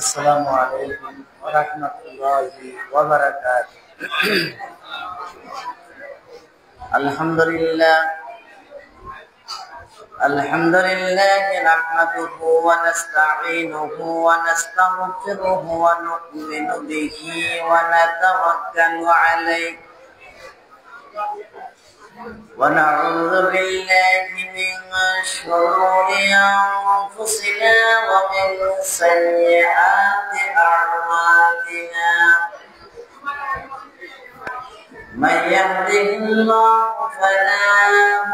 السلام عليكم ورحمة الله وبركاته. الحمد لله نحمده ونستعينه ونستغفره ونؤمن به ونتوكل عليه ونعوذ بالله من شرور أنفسنا ومن سيئات أعمالنا. من يهده الله فلا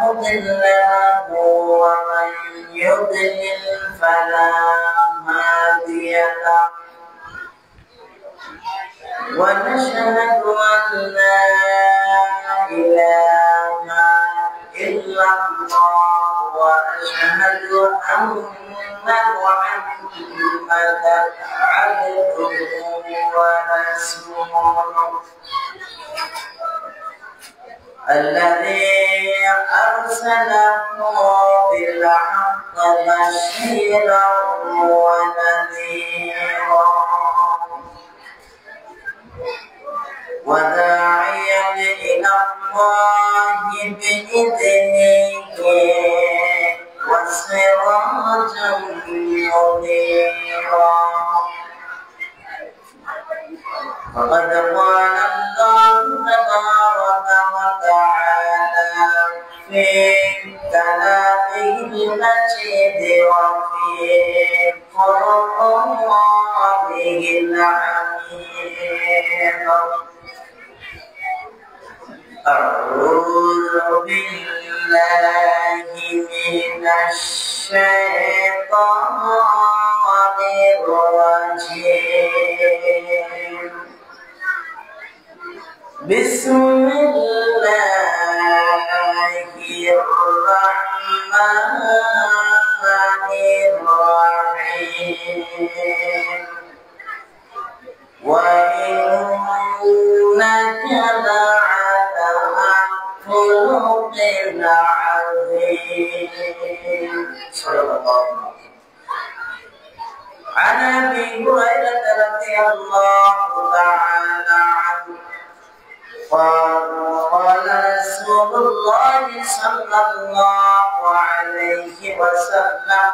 مضل له ومن يضلل فلا هادي له. ونشهد أن لا إله إلا الله وأشهد أن محمدا عبده ورسوله الذي أرسله بالحق بشيرا ونذيرا وداعيا إلى الله بإذنه وسراجا منيرا. فقد قال الله تبارك وتعالى في كلامه المجيد وفي قرآنه الحميد. أعوذ بالله من الشيطان الرجيم. بسم الله الرحمن الرحيم. وإنك لعلى خلق عظيم. صلى الله عليه وسلم. عن أبي هريرة رضي الله تعالى عنه قال رسول الله صلى الله عليه وسلم: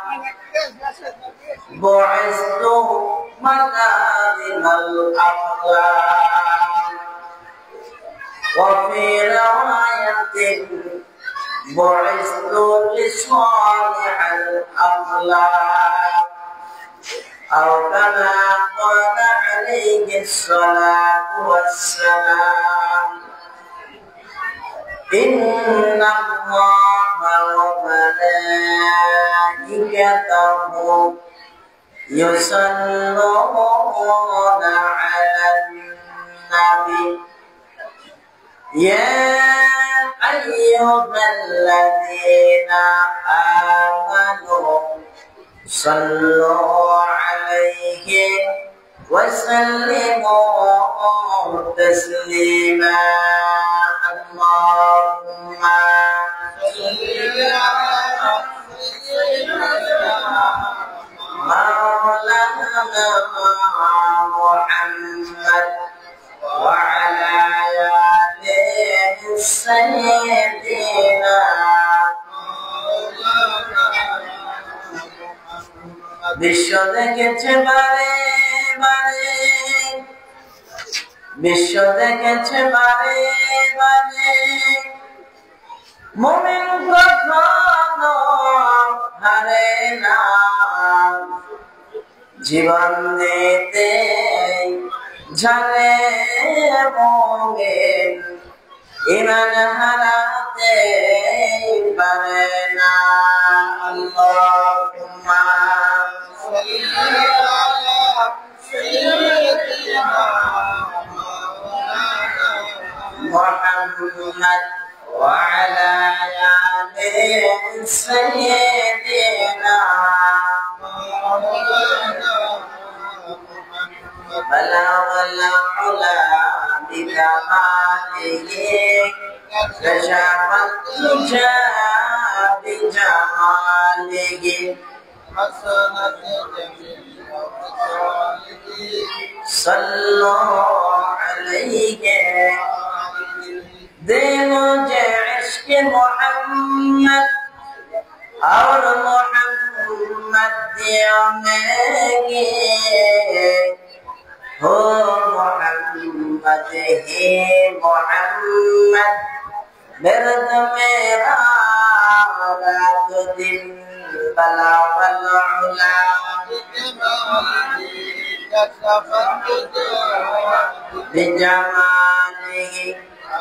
بعثت مكارم الأخلاق. وفي رواية: بعثت لصالح الأخلاق، أو كما قال عليه الصلاة والسلام: إن الله وملائكته يصلون على النبي يا أيها الذين آمنوا صلوا عليه وسلموا تسليما. اللهم صل على مولانا محمد وعلى آله سيدنا বিশ্ব দেখেছে বারে বারে, বিশ্ব দেখেছে বারে বারে, মুমিন কখনো হারে না। জীবন দিতে জানে মুমিন, ঈমান হারাতে পারে না। আল্লাহুম্মা محمد وعلى آله سيدنا بلغ العلا بكماله كشف الدجى بجماله حسنة جميع خصاله صلوا عليه दे मुझे इश्क मोहम्मद और मोहम्मद में हो मोहम्मद ही मोहम्मद बिरद मेरा रात दिन बला वला بجماله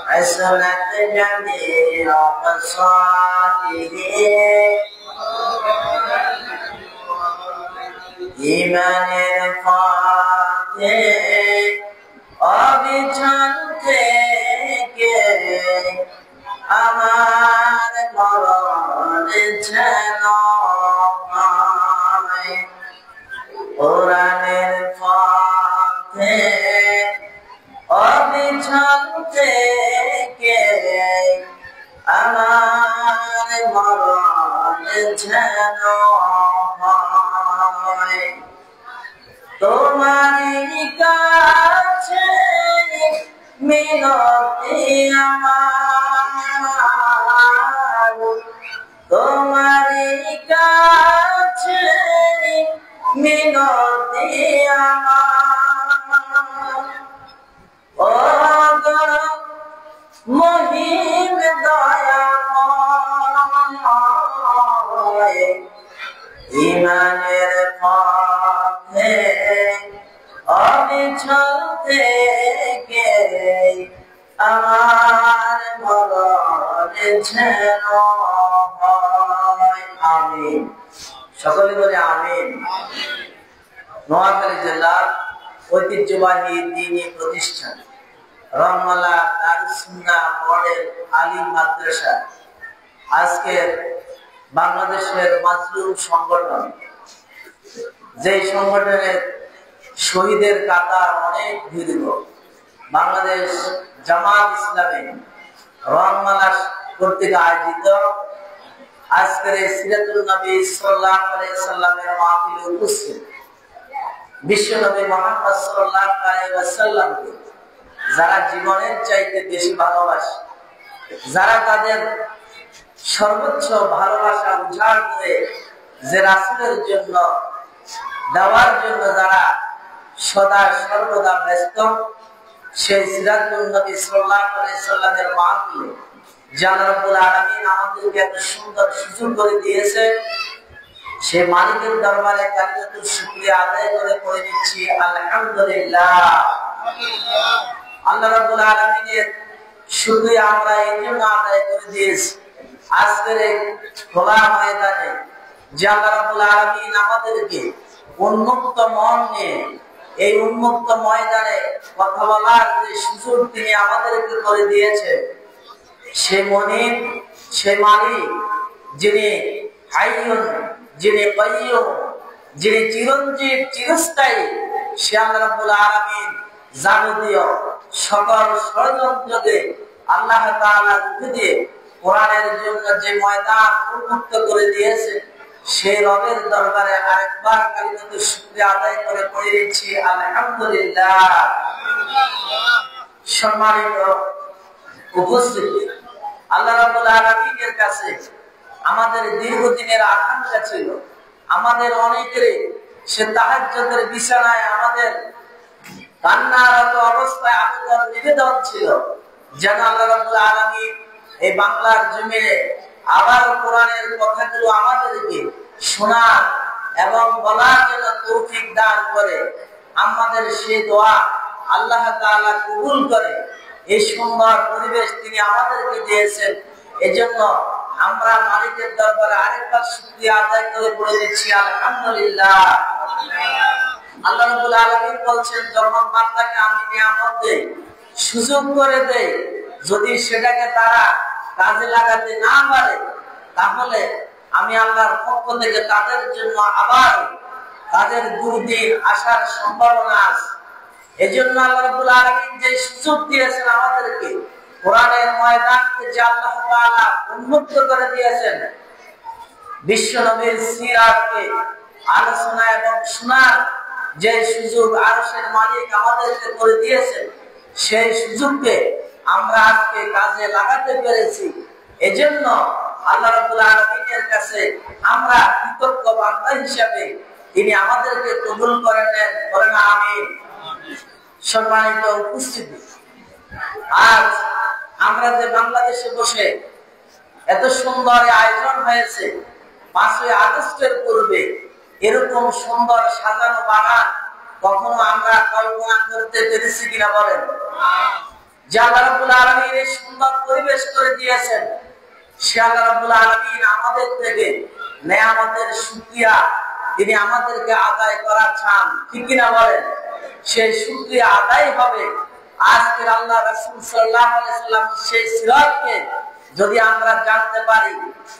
حسنت جميع خصاله ঈমানের পথে অবিচল থেকে আমার মরণ যেন হয় কোরআনের পথে অবিচল থেকে আমার মরণ যেন হয় তোমারই কাছে মিনতি আমার তোমারই কাছে মিনতি আমার ও মহিম দয়াময় ঈমানের পথে অবিচল থেকে আমার মরণ যেন হয় আমিন সকলে বলে আমিন নোয়াখালী জেলার ঐতিহ্যবাহী দ্বীনি প্রতিষ্ঠান রহমালা দারুস সুন্নাহ মডেল আলিম মাদ্রাসা আজকের বাংলাদেশের মাজলুম সংগঠন যে সংগঠনের শহীদের কাতার অনেক দীর্ঘ বাংলাদেশ জামাত ইসলামী রহমালা কর্তৃক আয়োজিত আজকের সিরাতুল নবী সাল্লাল্লাহু আলাইহি সাল্লামের মাহফিলে উপস্থিত বিশ্বনবী মুহাম্মদ সাল্লাল্লাহু আলাইহি ওয়াসাল্লামকে যারা জীবনের চাইতে বেশি ভালোবাসে যারা তাদের সর্বোচ্চ ভালোবাসা উজাড় করে যে রাসূলের জন্য দেওয়ার জন্য যারা সদা সর্বদা ব্যস্ত সেই সিরাতুল নবী সাল্লাল্লাহু আলাইহি সাল্লামের মাহফিলে জানা রব্বুল আলামিন আমাদেরকে এত সুন্দর সুযোগ করে দিয়েছে সে মালিকের দরবারে কালিমাতুল শুকরিয়া আদায় করে পড়ে দিচ্ছি আলহামদুলিল্লাহ। আল্লাহ রাব্বুল আলামিনের শুকরিয়া আমরা এই জন্য আদায় করে দিয়েছি আজকের এই খোলা ময়দানে যে আল্লাহ রাব্বুল আলামিন আমাদেরকে উন্মুক্ত মন নিয়ে এই উন্মুক্ত ময়দানে কথা বলার যে সুযোগ তিনি আমাদেরকে করে দিয়েছে সে মনিব সে মালিক যিনি হাইয়ুন যিনি কাইয়্যুম যিনি চিরঞ্জীব চিরস্থায়ী সে আল্লাহ রাব্বুল আলামিন যাবতীয় সকল ষড়যন্ত্রকে আল্লাহ তাআলা রুখে দিয়ে কোরআনের জন্য যে ময়দান উন্মুক্ত করে দিয়েছে সেই রবের দরবারে আরেকবার কালিমাতুল শুকরিয়া আদায় করে পড়ে দিচ্ছি আলহামদুলিল্লাহ। সম্মানিত উপস্থিতি আল্লাহ রাব্বুল আলামিনের কাছে আমাদের দীর্ঘদিনের আকাঙ্ক্ষা ছিল আমাদের অনেকেরই সে তাহাজ্জুদের বিছানায় আমাদের কান্নারত অবস্থায় আবেদন নিবেদন ছিল যেন আল্লাহ রাব্বুল আলামিন এই বাংলার জমিনে আবার কোরআনের কথাগুলো আমাদেরকে শোনার এবং বলার জন্য তৌফিক দান করে আমাদের সেই দোয়া আল্লাহ তাআলা কবুল করে এই সুন্দর পরিবেশ তিনি আমাদেরকে দিয়েছেন এজন্য আমরা মালিকের দরবারে আরেকবার শুকরিয়া আদায় করে বলে দিচ্ছি আলহামদুলিল্লাহ। আল্লাহ রাব্বুল আলামিন বলছেন যখন বান্দাকে আমি নিয়ামত দেই সুযোগ করে দেই যদি সেটাকে তারা কাজে লাগাতে না পারে তাহলে আমি আল্লাহর পক্ষ থেকে তাদের জন্য আবার তাদের দুর্দিন আসার সম্ভাবনা আছে এজন্য আল্লাহ রাব্বুল আলামিন যে সুযোগ দিয়েছেন আমাদেরকে কোরআনের ময়দানকে যে আল্লাহ তাআলা উন্মুক্ত করে দিয়েছেন বিশ্ব নবীর সিরাতকে আলোচনা এবং শোনার যে সুযোগ আরশের মালিক আমাদেরকে করে দিয়েছেন, সেই সুযোগকে আমরা আজকে কাজে লাগাতে পেরেছি। এজন্য আল্লাহ রাব্বুল আলামিনের কাছে আমরা কৃতজ্ঞ বান্দা হিসেবে তিনি আমাদেরকে কবুল করে নেন, বলেন আমিন। সম্মানিত উপস্থিতি, আজ আমরা যে বাংলাদেশে বসে এত সুন্দর আয়োজন হয়েছে, 5ই আগস্টের পূর্বে এরকম সুন্দর সাজানো বাগান কখনো আমরা কল্পনা করতে পেরেছি কিনা বলেন? যে আল্লাহ রাব্বুল আলামিন এই সুন্দর পরিবেশ করে দিয়েছেন, সে আল্লাহ রাব্বুল আলামিন আমাদের থেকে নেয়ামতের শুকরিয়া তিনি আমাদেরকে আদায় করা চান, ঠিক কিনা বলেন? সেই শুকরিয়া আদায় হবে আজকের আল্লাহ রাসূল সাল্লাল্লাহু আলাইহি ওয়াসাল্লাম সেই সিরাতকে যদি আমরা জানতে পারি,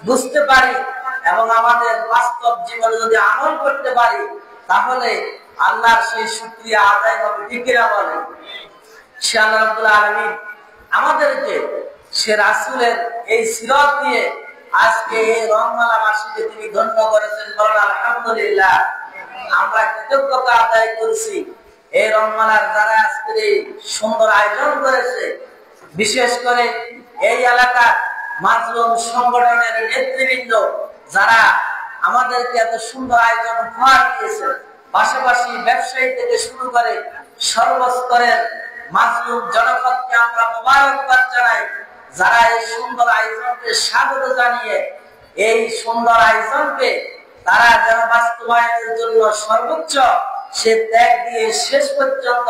বুঝতে পারি এবং আমাদের বাস্তব জীবনে যদি আমল করতে পারি, তাহলে আল্লাহর সেই শুকরিয়া আদায় হবে, ঠিক কিনা বলেন? সে আল্লাহ রাব্বুল আলামিন আমাদেরকে সে রাসূলের এই সিরাত দিয়ে আজকে এই রমজান মাসকে তিনি ধন্য করেছেন, বলেন আলহামদুলিল্লাহ। আমরা কৃতজ্ঞতা আদায় করছি এই রমজানের যারা আজকে এই সুন্দর আয়োজন করেছে, বিশেষ করে এই এলাকার মাজলুম সংগঠনের নেতৃবৃন্দ যারা আমাদেরকে এত সুন্দর আয়োজন উপহার দিয়েছে, পাশাপাশি ব্যবসায়ী থেকে শুরু করে সর্বস্তরের মাজলুম জনপদকে আমরা মোবারকবাদ জানাই, যারা এই সুন্দর আয়োজনকে স্বাগত জানিয়ে এই সুন্দর আয়োজনকে তারা যেন বাস্তবায়নের জন্য সর্বোচ্চ সে ত্যাগ দিয়ে শেষ পর্যন্ত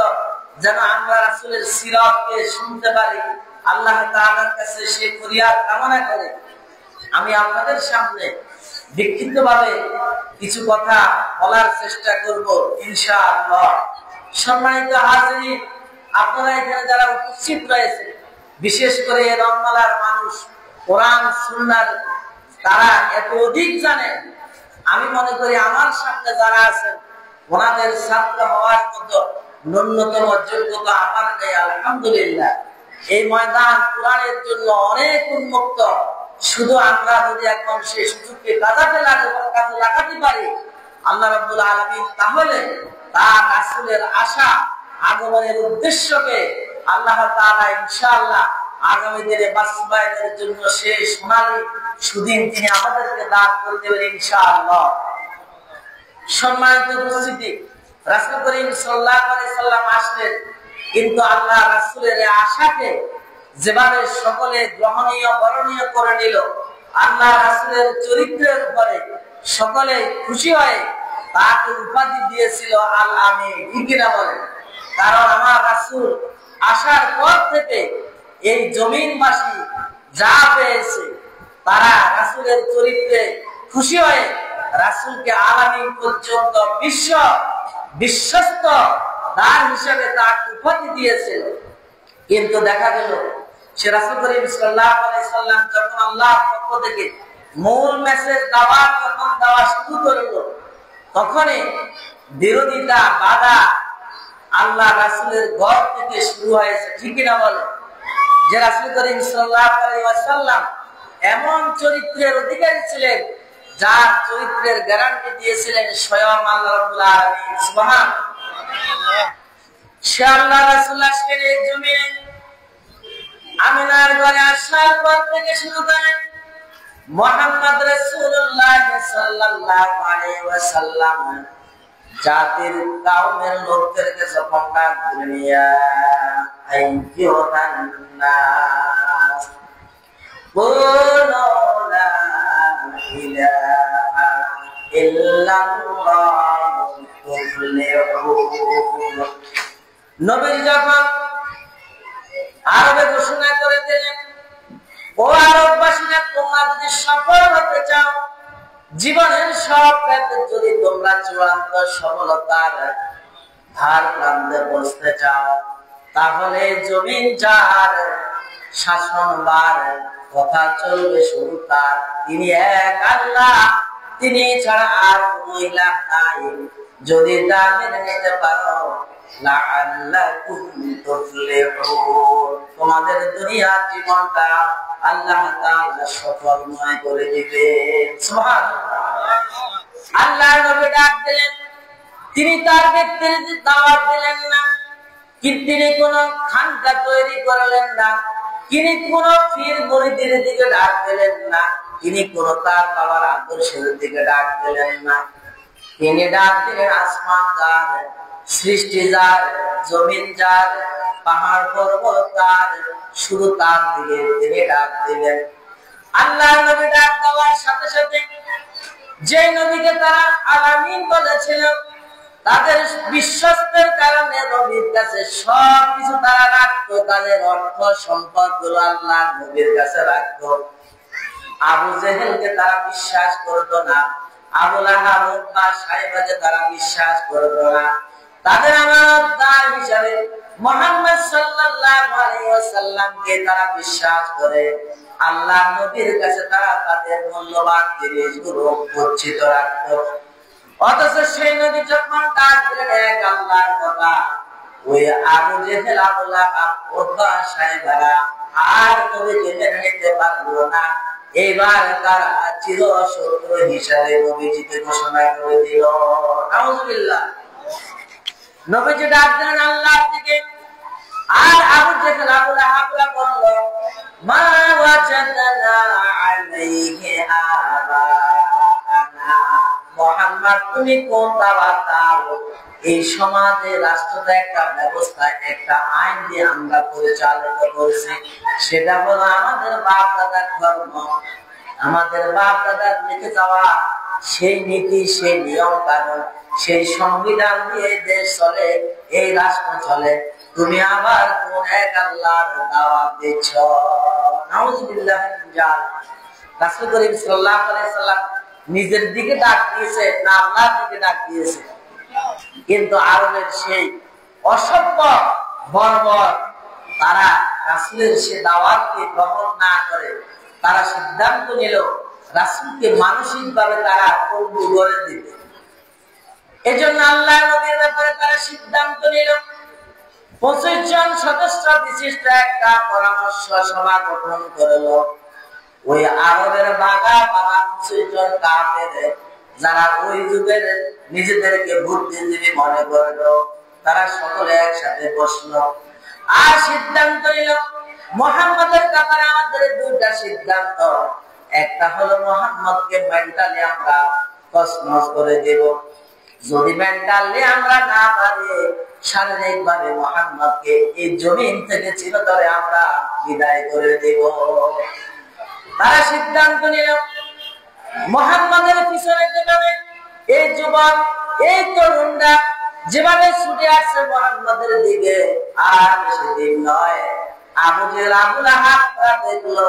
যেন আমরা রাসূলের সিরাতকে শুনতে পারি, আল্লাহ তাআলার কাছে সে ফরিয়াদ কামনা করে আমি আপনাদের সামনে বিক্ষিপ্তভাবে কিছু কথা বলার চেষ্টা করব ইনশাআল্লাহ। সম্মানিত হাজিরিন, আপনারা এখানে যারা উপস্থিত রয়েছে, বিশেষ করে এই রমজানের মানুষ কোরআন সুন্নাহ তারা এত অধিক জানেন, আমি মনে করি আমার সামনে যারা আছেন ওনাদের ছাত্র হওয়ার মতো ন্যূনতম যোগ্যতা আমার নেই, আলহামদুলিল্লাহ। এই ময়দান কোরআনের জন্য অনেক উন্মুক্ত, শুধু আমরা যদি এখন সেই সুযোগকে কাজে লাগাতে পারি আল্লাহ রাব্বুল আলামিন, তাহলে তার রাসূলের আশা আগমনের উদ্দেশ্যকে আল্লাহ তাআলা ইনশাআল্লাহ আগামী দিনে বাস্তবায়নের জন্য সেই সোনালী সুদিন তিনি আমাদেরকে দান করে দেবেন ইনশাআল্লাহ। সম্মানিত উপস্থিতি, রাসূল করিম সাল্লাল্লাহু আলাইহি সাল্লাম আসলেন, কিন্তু আল্লাহ রাসূলের এই আশাকে যেভাবে সকলে গ্রহণীয় বরণীয় করে নিল, আল্লাহ রাসূলের চরিত্রের উপরে সকলে খুশি হয়ে তাকে উপাধি দিয়েছিল আল আমিন, ঠিক কিনা বলেন? কারণ আমার রাসূল আসার পর থেকে এই জমিনবাসী যা পেয়েছে তারা রাসূলের চরিত্রে খুশি হয়ে রাসূলকে আল আমিন পর্যন্ত বিশ্বস্ত দান হিসেবে তাকে উপাধি দিয়েছিল। কিন্তু দেখা গেল সে রাসূল করিম সাল্লাল্লাহু আলাইহি সাল্লাম যখন আল্লাহর পক্ষ থেকে মূল মেসেজ দেওয়া শুরু করলো, তখনই বিরোধিতা বাধা আল্লাহ রাসূলের ঘর থেকে শুরু হয়েছে, ঠিক কিনা বলে? যে রাসূল করিম সাল্লাল্লাহু আলাইহি ওয়াসাল্লাম এমন চরিত্রের অধিকারী ছিলেন যার চরিত্রের গ্যারান্টি দিয়েছিলেন স্বয়ং আল্লাহ রাব্বুল আলামিন, সুবহানাল্লাহ। সে আল্লাহ রাসূল আসলেন এই জমিনে, আমিনার ঘরে আসার পর থেকে শুরু করেন মুহাম্মদ রাসূলুল্লাহ সাল্লাল্লাহু আলাইহি ওয়াসাল্লাম জাতির কাউমের লোকদেরকে যখন ডাক দিলেন, ইয়া আইয়ুহান নাস কুলু লা ইলাহা ইল্লাল্লাহু তুফলিহুন। নবী যখন আরবে ঘোষণা করে দিলেন, ও আরববাসীরা, তোমরা যদি সফল হতে চাও, জীবনের সব ক্ষেত্রে যদি তোমরা চূড়ান্ত সফলতার ধার প্রান্তে পৌঁছতে চাও, তাহলে জমিন যার শাসনবার কথা চলবে শুধু তার, তিনি এক আল্লাহ, তিনি ছাড়া আর কোনো ইলাহ নাই। যদি তা মেনে নিতে পারো, লাআল্লাকুম তুফলিহুন, তোমাদের দুনিয়ার জীবনটা আল্লাহ তাআলা সফলময় করে দিবেন, সুবহানাল্লাহ। আল্লাহর নবী ডাক দিলেন, তিনি তার ব্যক্তির দাওয়াত দিলেন না, কিন্তু তিনি কোন খানকা তৈরি করলেন না, তিনি কোন পীর মুরিদের দিকে ডাক দিলেন না, তিনি কোন তার বাবার আদর্শের দিকে ডাক দিলেন না। তিনি ডাক দিলেন আসমান যার, সৃষ্টি যার, জমিন যার, পাহাড় পর্বত তার, শুধু তার দিকে তিনি ডাক দিলেন। আল্লাহর নবী ডাক দেওয়ার সাথে সাথে যে নবীকে তারা আলামিন বলেছিল, তাদের বিশ্বস্তের কারণে নবীর কাছে সবকিছু তারা রাখতো, তাদের অর্থ সম্পদ গুলো আল্লাহ নবীর কাছে রাখতো। আবু জেহেলকে তারা বিশ্বাস করতো না, আবু লাহাব বা সাহেবাকে তারা বিশ্বাস করতো না। তাদের আমানতদার হিসাবে মুহাম্মদ সাল্লাল্লাহু আলাইহি ওয়াসাল্লামকে তারা বিশ্বাস করে। আল্লাহ নবীর কাছে তারা তাদের মূল্যবান জিনিসগুলো গচ্ছিত রাখতো। অথচ সেই নবী যখন ডাক দিলেন এক আল্লাহর কথা, ওই আবু জেহেল, আবু লাহাব, ওতবা সাহেবারা আর নবীকে মেনে নিতে পারলো না। এবার তারা চিরশত্রু হিসাবে নবীজিকে ঘোষণা করে দিল। নাউজুবিল্লাহ। নবীজি ডাক দিলেন আল্লাহর দিকে, আর আবু জেহেল, আবু লাহাবরা বলল, মা ওয়াজাদনা আলাইহি আবানা। মুহাম্মদ, তুমি কোন দাওয়াত দাও? এই সমাজে রাষ্ট্রটা একটা ব্যবস্থা, একটা আইন দিয়ে আমরা পরিচালিত করছি, সেটা হলো আমাদের বাপ দাদার ধর্ম, আমাদের বাপ দাদার রেখে যাওয়া সেই নীতি, সেই নিয়ম কানুন, সেই সংবিধান দিয়ে দেশ চলে, এই রাষ্ট্র চলে। তুমি আবার কোন এক আল্লাহর দাওয়াত দিচ্ছ? নাউজুবিল্লাহ। রাসূল করিম সাল্লাল্লাহু আলাইহি ওয়াসাল্লাম নিজের দিকে ডাক দিয়েছে না আল্লাহর দিকে ডাক দিয়েছে? কিন্তু আরবের সেই অসভ্য বর্বর, তারা রাসূলের সে দাওয়াতকে গ্রহণ না করে তারা সিদ্ধান্ত নিল রাসূলকে মানসিক ভাবে তারা পঙ্গু করে দিবে। এজন্য আল্লাহ নবীর ব্যাপারে তারা সিদ্ধান্ত নিল 25 জন সদস্য বিশিষ্ট একটা পরামর্শ সভা গঠন করলো। ওই আরবের বাগা 25 জন কাফের, যারা ওই যুগের নিজেদেরকে বুদ্ধিজীবী মনে করলো, তারা সকলে একসাথে বসলো আর সিদ্ধান্ত নিল মুহাম্মদের ব্যাপারে আমাদের দুইটা সিদ্ধান্ত। একটা হলো মুহাম্মদকে মেন্টালি আমরা তছনছ করে দেব, যদি মেন্টালি আমরা না পারি শারীরিক ভাবে মুহাম্মদকে এই জমিন থেকে চিরতরে আমরা বিদায় করে দেব। তারা সিদ্ধান্ত নিল মুহাম্মদের পিছনে যেভাবে এই যুবক, এই তরুণরা যেভাবে ছুটে আসছে মুহাম্মদের দিকে, আর বেশি দিন নয় আবু জেহেল, আবু লাহাব দেখলো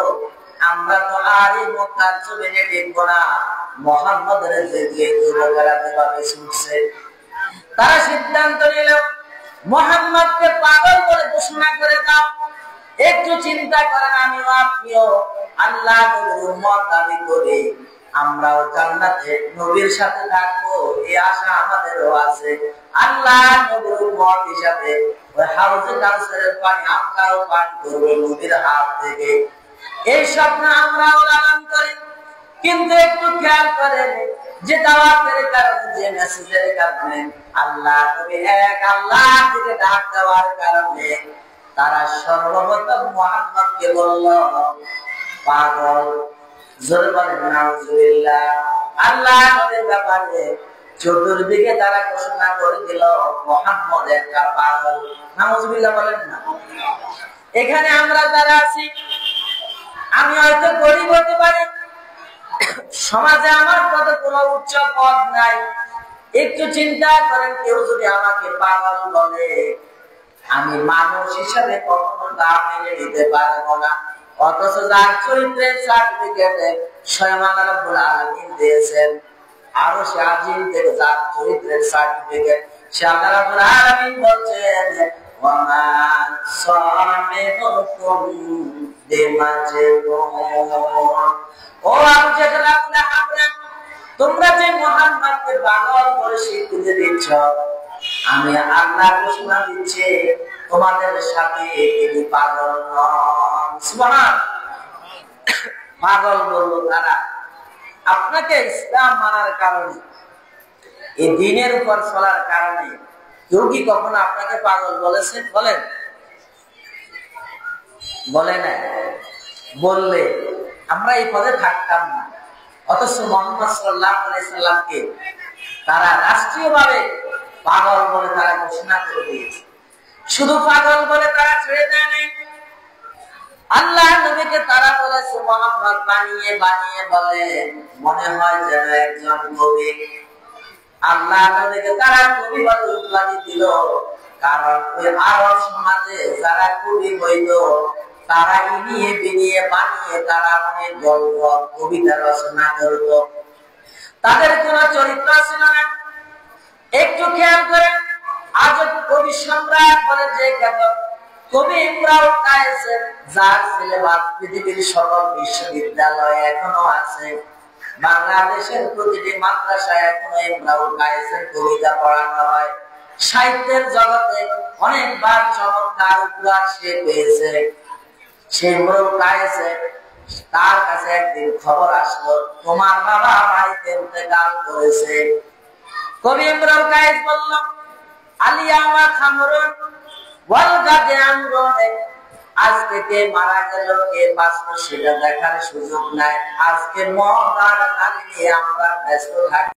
আমরা তো আর এই মক্কার জমিনে দেখবো না মুহাম্মদের দিকে যুবকেরা যেভাবে ছুটছে। তারা সিদ্ধান্ত নিল মুহাম্মদকে পাগল বলে ঘোষণা করে দাও। একটু চিন্তা করেন, আমিও আপনিও আল্লাহ নবীর উম্মত দাবি করি, আমরাও জান্নাতে নবীর সাথে থাকবো, এই আশা আমাদেরও আছে। আল্লাহ নবীর উম্মত হিসাবে ওই হাউজে কাউসারের পানি আমরাও পান করবো নবীর হাত থেকে, এই স্বপ্ন আমরাও লালন করি। কিন্তু একটু খেয়াল করেন যে দাওয়াতের কারণে, যে মেসেজের কারণে, আল্লাহ নবী এক আল্লাহ থেকে ডাক দেওয়ার কারণে তারা সর্বপ্রথম মুহাম্মদকে বলল পাগল। জোরে বলেন নাউজুবিল্লাহ। আল্লাহ নবীর ব্যাপারে চতুর্দিকে তারা ঘোষণা করে দিল মুহাম্মদ একটা পাগল। নাউজুবিল্লাহ বলেন না। এখানে আমরা যারা আছি, আমি হয়তো গরিব হতে পারি, সমাজে আমার কত কোনো উচ্চ পদ নাই, একটু চিন্তা করেন কেউ যদি আমাকে পাগল বলে, আমি মানুষ হিসাবে কখনো তা মেনে নিতে পারবো না। অথচ যার চরিত্রের সার্টিফিকেট স্বয়ং আল্লাহ রাব্বুল আলামিন দিয়েছেন, আরো সে আজিম থেকে যার চরিত্রের সার্টিফিকেট সে আল্লাহ রাব্বুল আলামিন বলছেন ওয়ামা সামিহুকুম বিমাজনুন। ও আবু জেহেল, আবু লাহাব, তোমরা যে মুহাম্মদকে পাগল বলে স্বীকৃতি দিচ্ছ, আমি আল্লাহ ঘোষণা দিচ্ছি তোমাদের সাথে তিনি পাগল নন। সুবহান। পাগল বলল তারা আপনাকে ইসলাম মানার কারণে, এই দিনের উপর চলার কারণে কেউ কি কখনো আপনাকে পাগল বলেছে? বলেন, বলে না। বললে আমরা এই পদে থাকতাম না। অথচ মুহাম্মদ সাল্লাল্লাহু আলাইহি সাল্লামকে তারা রাষ্ট্রীয়ভাবে পাগল বলে তারা ঘোষণা করে দিয়েছে। শুধু পাগল বলে তারা ছেড়ে দেয় নাই, আল্লাহ নবীকে তারা বলেছে মুহাম্মদ বানিয়ে বানিয়ে বলে, মনে হয় যেন একজন কবি। আল্লাহ নবীকে তারা কবি বলে উপাধি দিল, কারণ ওই আরব সমাজে যারা কবি হইত তারা ইনিয়ে বিনিয়ে বানিয়ে তারা অনেক গল্প কবিতা রচনা করত। তাদের কোন চরিত্র ছিল না। একটু খেয়াল করেন, আজ কবি সম্রাট বলে যে খ্যাত কবি ইমরুল কায়েস, যার সিলেবাস পৃথিবীর সকল বিশ্ববিদ্যালয়ে এখনো আছে। বাংলাদেশের প্রতিটি মাদ্রাসায় এখনো ইমরুল কায়েসের কবিতা পড়ানো হয়। সাহিত্যের জগতে অনেকবার চমৎকার উপহার সে পেয়েছে। সেই ইমরুল কায়েস, তার কাছে একদিন খবর আসলো তোমার বাবা বাড়িতে ইন্তেকাল করেছে। কবি ইমরুল কায়েস বলল, আলিয়ামা খামরুন ওয়াল গাদে আমরুন, আজকে কে মারা গেল কে বাঁচলো সেটা দেখার সুযোগ নাই। আজকে মদ আর নারী নিয়ে আমরা ব্যস্ত থাকি।